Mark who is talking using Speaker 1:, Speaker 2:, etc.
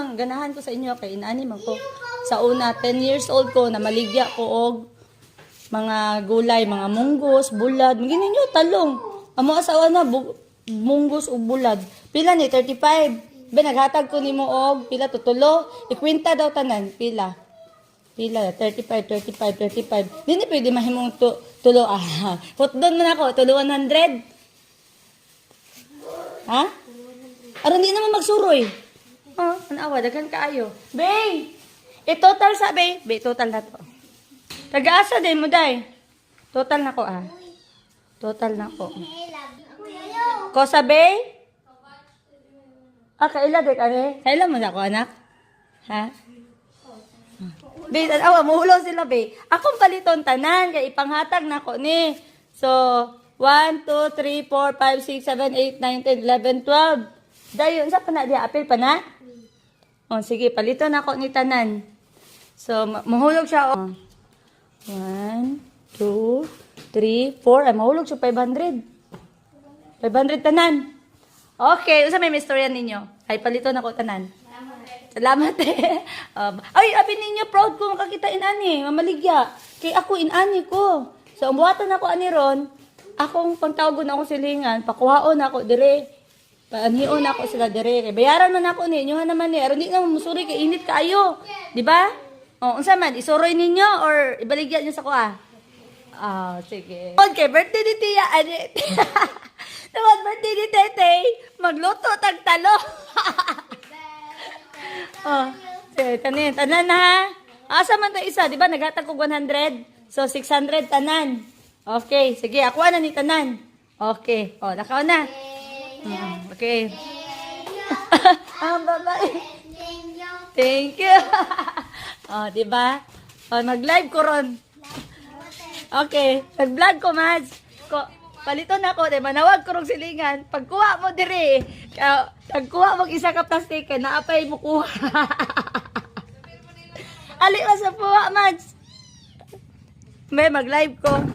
Speaker 1: ang ganahan ko sa inyo kay inani man ko. Sa una 10 years old ko na maligya ko og mga gulay, mga munggos, bulad, magini niyo talong. Amo asawa na munggos ug bulad. Pila ni 35. Ben naghatag ko nimo og pila tutulo. Ikwenta daw tanan pila. Pila 35. Dili pwede mahimong tulo Hotdon man ako, tulo 100. Ha? Aron di naman magsuroy. Anawa daghan kaayo. Bay. I-total sa bay. Bay total na to. Taga-asa din mo day. Total na ko Total na ko. Ko sa bay? Kaila de kani. Kaila mo na ko anak. Ha? Bay, muhulo sila bay. Akong paliton tanan kay ipanghatag na ko ni. So 1, 2, 3, 4, 5, 6, 7, 8, 9, 10, 11, 12. Dayon sa pa na di apil pa na? Sige, paliton ako ni tanan. So, mahulog siya. 1, 2, 3, 4. Ay, mahulog siya 500. 500 tanan. Okay, usa may istorya ninyo. Ay, paliton ako tanan. Salamat ay, abi ninyo, proud ko makakita inani. Mamaligya. Kay ako inani ko. So, ang buhatan ako ani ron, akong pagtawagon ako silingan, pakuhaon ako dire. Paanhion ako sila dire. Kay bayaran man ako ni, inyo naman ni. Aron di na musuri kay init kaayo. Di ba? Unsa man isuroy ninyo or ibaligyan niyo sa kuha? Sige. Okay, birthday ni Tia. Naman birthday ni Tete. Magluto tag talo. Sige, tanan na ha. Asa man to isa, di ba? Naghatag ko 100. So 600 tanan. Okay, sige, ako na ni tanan. Okay. Nakaw na. Okay. Bye-bye. Thank you. Di ba? Mag-live ko ron. Okay, nag-vlog ko, Mads. Paliton ako, di ba? Nawag ko ron silingan. Pagkuha mo diri, pagkuha mo isa ka plastic, naapay mo kuha. Ali ka sa puwa, Mads. May mag-live ko.